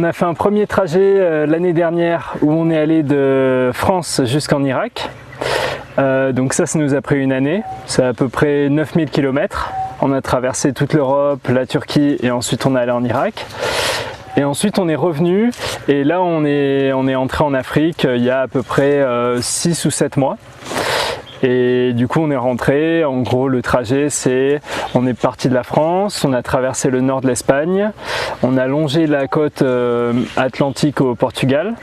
On a fait un premier trajet l'année dernière où on est allé de France jusqu'en Irak. Donc ça nous a pris une année, c'est à peu près 9000 km. On a traversé toute l'Europe, la Turquie et ensuite on est allé en Irak. Et ensuite on est revenu et là on est entré en Afrique il y a à peu près 6 ou 7 mois. Et du coup on est rentré, en gros le trajet c'est, on est parti de la France, on a traversé le nord de l'Espagne, on a longé la côte atlantique au Portugal.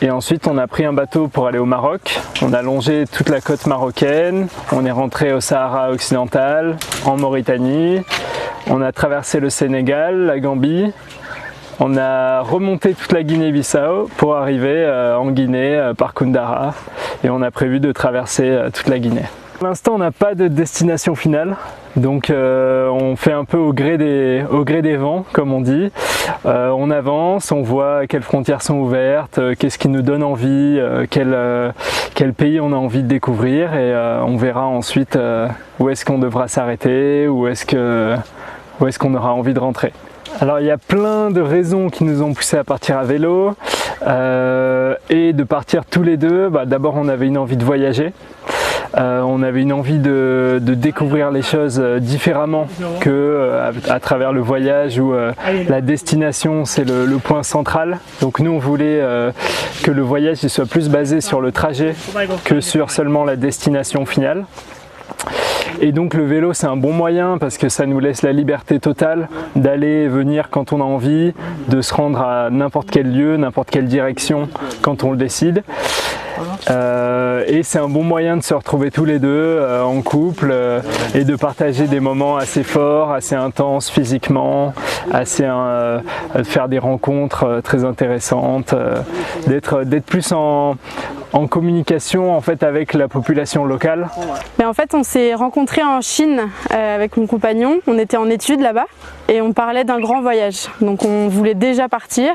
Et ensuite on a pris un bateau pour aller au Maroc, on a longé toute la côte marocaine, on est rentré au Sahara occidental, en Mauritanie, on a traversé le Sénégal, la Gambie, on a remonté toute la Guinée-Bissau pour arriver en Guinée par Koundara et on a prévu de traverser toute la Guinée. Pour l'instant on n'a pas de destination finale, donc on fait un peu au gré des vents comme on dit. On avance, on voit quelles frontières sont ouvertes, qu'est-ce qui nous donne envie, quel pays on a envie de découvrir et on verra ensuite où est-ce qu'on devra s'arrêter, où est-ce qu'on aura envie de rentrer. Alors il y a plein de raisons qui nous ont poussé à partir à vélo et de partir tous les deux. D'abord on avait une envie de voyager. On avait une envie de découvrir les choses différemment qu'à travers le voyage où la destination c'est le point central. Donc nous on voulait que le voyage il soit plus basé sur le trajet que sur seulement la destination finale. Et donc le vélo c'est un bon moyen parce que ça nous laisse la liberté totale d'aller et venir quand on a envie, de se rendre à n'importe quel lieu, n'importe quelle direction quand on le décide. Et c'est un bon moyen de se retrouver tous les deux en couple et de partager des moments assez forts, assez intenses physiquement, de faire des rencontres très intéressantes, d'être plus en communication en fait avec la population locale. Mais en fait on s'est rencontrés en Chine avec mon compagnon, on était en études là-bas et on parlait d'un grand voyage, donc on voulait déjà partir.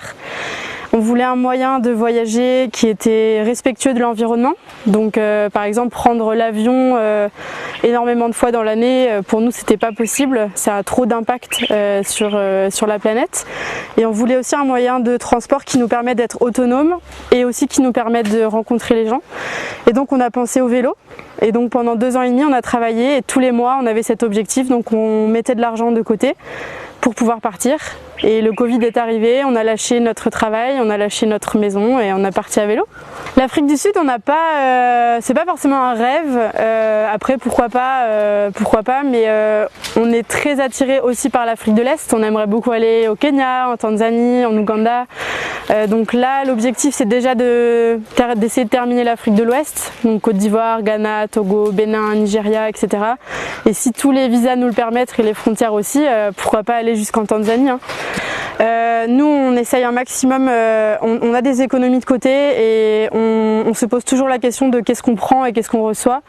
On voulait un moyen de voyager qui était respectueux de l'environnement, donc par exemple prendre l'avion énormément de fois dans l'année, pour nous c'était pas possible, ça a trop d'impact sur la planète. Et on voulait aussi un moyen de transport qui nous permet d'être autonome et aussi qui nous permet de rencontrer les gens. Et donc on a pensé au vélo. Et donc pendant 2 ans et demi on a travaillé et tous les mois on avait cet objectif, donc on mettait de l'argent de côté pour pouvoir partir. Et le Covid est arrivé, on a lâché notre travail, on a lâché notre maison et on a parti à vélo. L'Afrique du Sud, on n'a pas, c'est pas forcément un rêve. Après, pourquoi pas, mais on est très attiré aussi par l'Afrique de l'Est. On aimerait beaucoup aller au Kenya, en Tanzanie, en Ouganda. Donc là, l'objectif, c'est déjà d'essayer de terminer l'Afrique de l'Ouest, donc Côte d'Ivoire, Ghana, Togo, Bénin, Nigeria, etc. Et si tous les visas nous le permettent et les frontières aussi, pourquoi pas aller jusqu'en Tanzanie, hein. Nous on essaye un maximum, on a des économies de côté et on se pose toujours la question de qu'est-ce qu'on prend et qu'est-ce qu'on reçoit.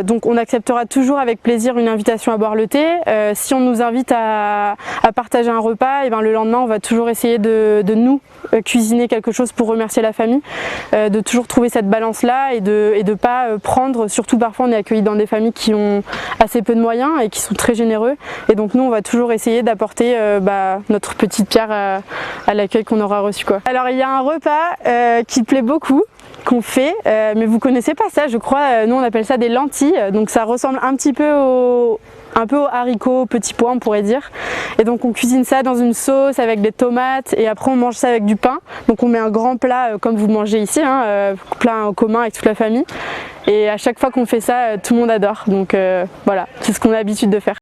Donc on acceptera toujours avec plaisir une invitation à boire le thé. Si on nous invite à partager un repas, et ben le lendemain on va toujours essayer de nous cuisiner quelque chose pour remercier la famille, de toujours trouver cette balance là et de pas prendre, surtout parfois on est accueillis dans des familles qui ont assez peu de moyens et qui sont très généreux, et donc nous on va toujours essayer d'apporter notre petite pierre à l'accueil qu'on aura reçu, quoi. Alors il y a un repas qui plaît beaucoup, qu'on fait, mais vous connaissez pas ça je crois, nous on appelle ça des lentilles, donc ça ressemble un petit peu aux haricots, petits pois on pourrait dire. Et donc on cuisine ça dans une sauce avec des tomates et après on mange ça avec du pain. Donc on met un grand plat comme vous mangez ici, hein, plat en commun avec toute la famille. Et à chaque fois qu'on fait ça, tout le monde adore. Donc voilà, c'est ce qu'on a l'habitude de faire.